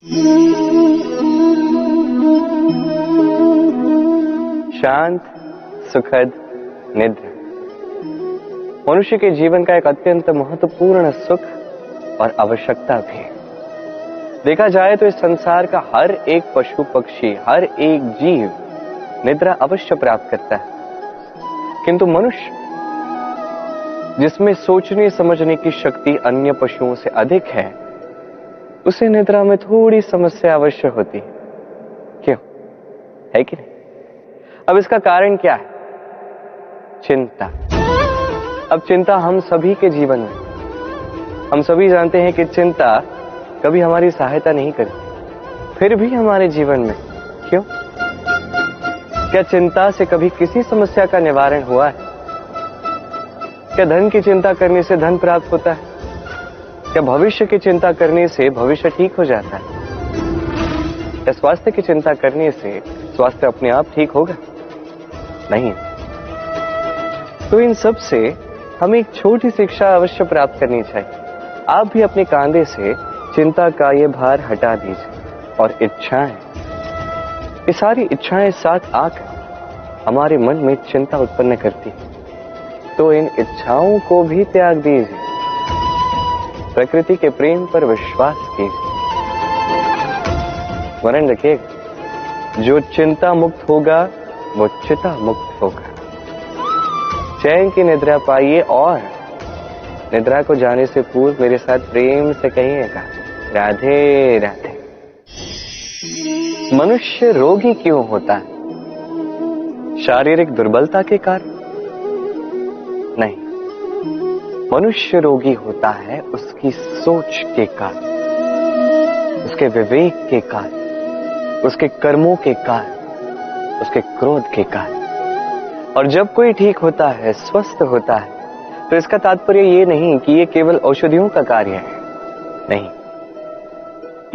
शांत सुखद निद्रा मनुष्य के जीवन का एक अत्यंत महत्वपूर्ण सुख और आवश्यकता भी है। देखा जाए तो इस संसार का हर एक पशु पक्षी, हर एक जीव निद्रा अवश्य प्राप्त करता है, किंतु मनुष्य जिसमें सोचने समझने की शक्ति अन्य पशुओं से अधिक है, उसे निद्रा में थोड़ी समस्या अवश्य होती है। क्यों है कि नहीं? अब इसका कारण क्या है? चिंता। अब चिंता हम सभी के जीवन में, हम सभी जानते हैं कि चिंता कभी हमारी सहायता नहीं करती, फिर भी हमारे जीवन में क्यों? क्या चिंता से कभी किसी समस्या का निवारण हुआ है? क्या धन की चिंता करने से धन प्राप्त होता है? क्या भविष्य की चिंता करने से भविष्य ठीक हो जाता है? क्या स्वास्थ्य की चिंता करने से स्वास्थ्य अपने आप ठीक होगा? नहीं। तो इन सब से हमें एक छोटी शिक्षा अवश्य प्राप्त करनी चाहिए। आप भी अपने कांधे से चिंता का ये भार हटा दीजिए और इच्छाएं, ये सारी इच्छाएं साथ आकर हमारे मन में चिंता उत्पन्न करती है, तो इन इच्छाओं को भी त्याग दीजिए। प्रकृति के प्रेम पर विश्वास कीजिए। स्मरण रखिएगा, जो चिंता मुक्त होगा वो चिता मुक्त होगा। चैन की निद्रा पाइए और निद्रा को जाने से पूर्व मेरे साथ प्रेम से कहिएगा, राधे राधे। मनुष्य रोगी क्यों होता है? शारीरिक दुर्बलता के कारण? नहीं, मनुष्य रोगी होता है उसकी सोच के कारण, उसके विवेक के कारण, उसके कर्मों के कारण, उसके क्रोध के कारण। और जब कोई ठीक होता है, स्वस्थ होता है, तो इसका तात्पर्य ये नहीं कि ये केवल औषधियों का कार्य है। नहीं,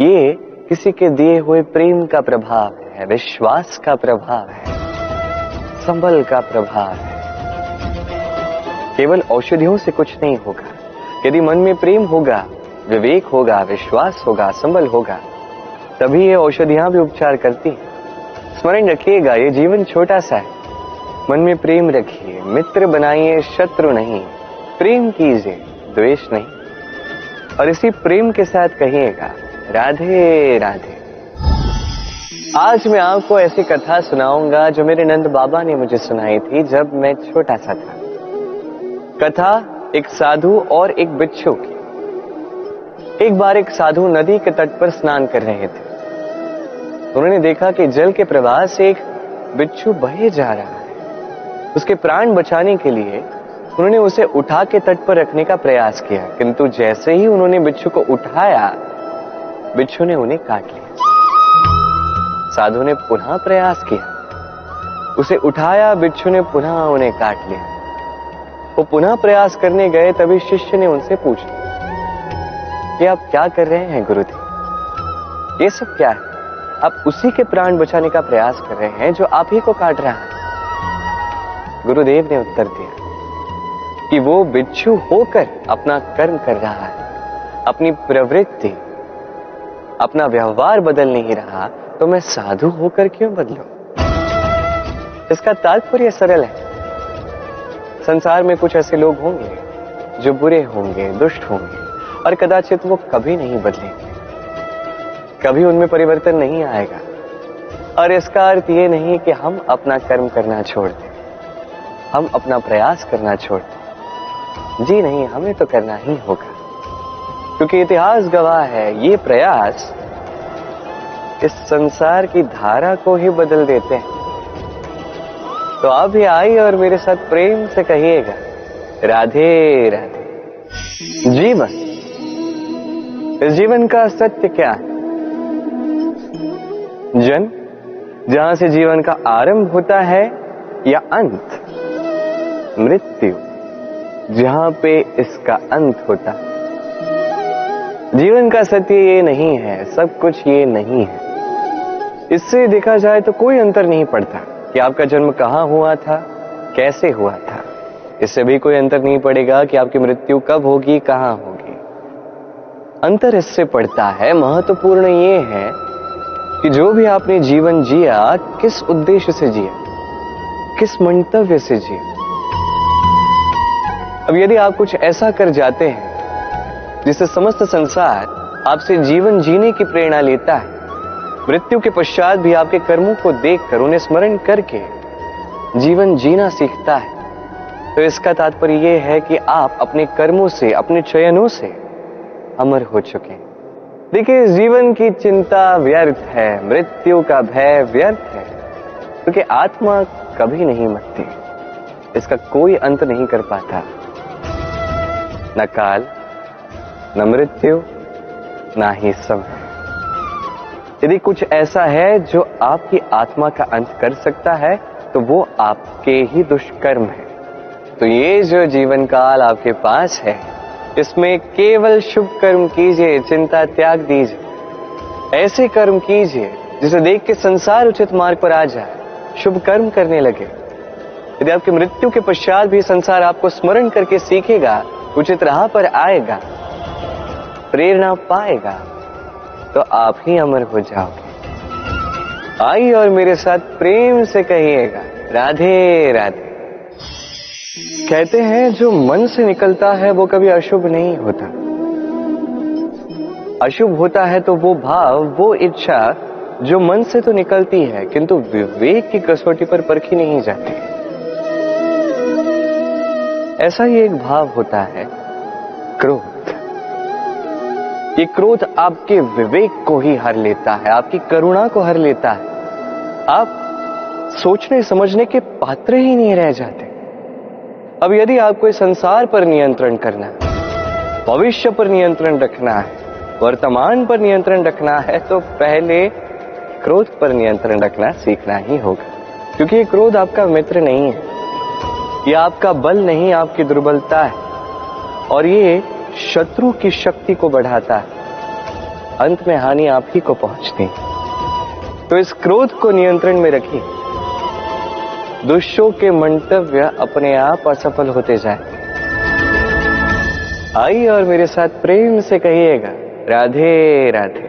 ये किसी के दिए हुए प्रेम का प्रभाव है, विश्वास का प्रभाव है, संबल का प्रभाव है। केवल औषधियों से कुछ नहीं होगा। यदि मन में प्रेम होगा, विवेक होगा, विश्वास होगा, संबल होगा, तभी ये औषधियां भी उपचार करती हैं। स्मरण रखिएगा, ये जीवन छोटा सा है। मन में प्रेम रखिए, मित्र बनाइए, शत्रु नहीं। प्रेम कीजिए, द्वेष नहीं। और इसी प्रेम के साथ कहिएगा, राधे राधे। आज मैं आपको ऐसी कथा सुनाऊंगा जो मेरे नंद बाबा ने मुझे सुनाई थी जब मैं छोटा सा था। कथा एक साधु और एक बिच्छू की। एक बार एक साधु नदी के तट पर स्नान कर रहे थे। उन्होंने देखा कि जल के प्रवाह से एक बिच्छू बहे जा रहा है। उसके प्राण बचाने के लिए उन्होंने उसे उठा के तट पर रखने का प्रयास किया, किंतु जैसे ही उन्होंने बिच्छू को उठाया, बिच्छू ने उन्हें काट लिया। साधु ने पुनः प्रयास किया, उसे उठाया, बिच्छू ने पुनः उन्हें काट लिया। वो पुनः प्रयास करने गए, तभी शिष्य ने उनसे पूछा कि आप क्या कर रहे हैं गुरुदेव? ये सब क्या है? आप उसी के प्राण बचाने का प्रयास कर रहे हैं जो आप ही को काट रहा है। गुरुदेव ने उत्तर दिया कि वो बिच्छू होकर अपना कर्म कर रहा है, अपनी प्रवृत्ति, अपना व्यवहार बदल नहीं रहा, तो मैं साधु होकर क्यों बदलूं? इसका तात्पर्य सरल है। संसार में कुछ ऐसे लोग होंगे जो बुरे होंगे, दुष्ट होंगे, और कदाचित वो कभी नहीं बदलेंगे, कभी उनमें परिवर्तन नहीं आएगा। और इसका अर्थ ये नहीं कि हम अपना कर्म करना छोड़ दें, हम अपना प्रयास करना छोड़ दें। जी नहीं, हमें तो करना ही होगा, क्योंकि इतिहास गवाह है, ये प्रयास इस संसार की धारा को ही बदल देते हैं। तो आप भी आइए और मेरे साथ प्रेम से कहिएगा, राधे राधे। जीवन, इस जीवन का सत्य क्या है? जन्म, जहां से जीवन का आरंभ होता है, या अंत? मृत्यु, जहां पे इसका अंत होता है। जीवन का सत्य ये नहीं है, सब कुछ ये नहीं है। इससे देखा जाए तो कोई अंतर नहीं पड़ता कि आपका जन्म कहां हुआ था, कैसे हुआ था। इससे भी कोई अंतर नहीं पड़ेगा कि आपकी मृत्यु कब होगी, कहां होगी। अंतर इससे पड़ता है, महत्वपूर्ण ये है कि जो भी आपने जीवन जिया, किस उद्देश्य से जिया, किस मंतव्य से जिया। अब यदि आप कुछ ऐसा कर जाते हैं जिससे समस्त संसार आपसे जीवन जीने की प्रेरणा लेता है, मृत्यु के पश्चात भी आपके कर्मों को देखकर उन्हें स्मरण करके जीवन जीना सीखता है, तो इसका तात्पर्य यह है कि आप अपने कर्मों से, अपने चयनों से अमर हो चुके हैं। देखिए, जीवन की चिंता व्यर्थ है, मृत्यु का भय व्यर्थ है, क्योंकि आत्मा कभी नहीं मरती, इसका कोई अंत नहीं कर पाता। न काल, न मृत्यु, ना ही समय। यदि कुछ ऐसा है जो आपकी आत्मा का अंत कर सकता है, तो वो आपके ही दुष्कर्म है। तो ये जो जीवन काल आपके पास है, इसमें केवल शुभ कर्म कीजिए, चिंता त्याग दीजिए। ऐसे कर्म कीजिए जिसे देख के संसार उचित मार्ग पर आ जाए, शुभ कर्म करने लगे। यदि आपकी मृत्यु के पश्चात भी संसार आपको स्मरण करके सीखेगा, उचित राह पर आएगा, प्रेरणा पाएगा, तो आप ही अमर हो जाओगे। आइए और मेरे साथ प्रेम से कहिएगा, राधे राधे। कहते हैं जो मन से निकलता है वो कभी अशुभ नहीं होता। अशुभ होता है तो वो भाव, वो इच्छा जो मन से तो निकलती है, किंतु विवेक की कसौटी पर परखी नहीं जाती। ऐसा ही एक भाव होता है क्रोध। ये क्रोध आपके विवेक को ही हर लेता है, आपकी करुणा को हर लेता है। आप सोचने समझने के पात्र ही नहीं रह जाते। अब यदि आपको इस संसार पर नियंत्रण करना है, भविष्य पर नियंत्रण रखना है, वर्तमान पर नियंत्रण रखना है, तो पहले क्रोध पर नियंत्रण रखना सीखना ही होगा। क्योंकि ये क्रोध आपका मित्र नहीं है, ये आपका बल नहीं, आपकी दुर्बलता है, और ये शत्रु की शक्ति को बढ़ाता है। अंत में हानि आप ही को पहुंचती है। तो इस क्रोध को नियंत्रण में रखिए, दुष्टों के मंतव्य अपने आप असफल होते जाए। आइए और मेरे साथ प्रेम से कहिएगा, राधे राधे।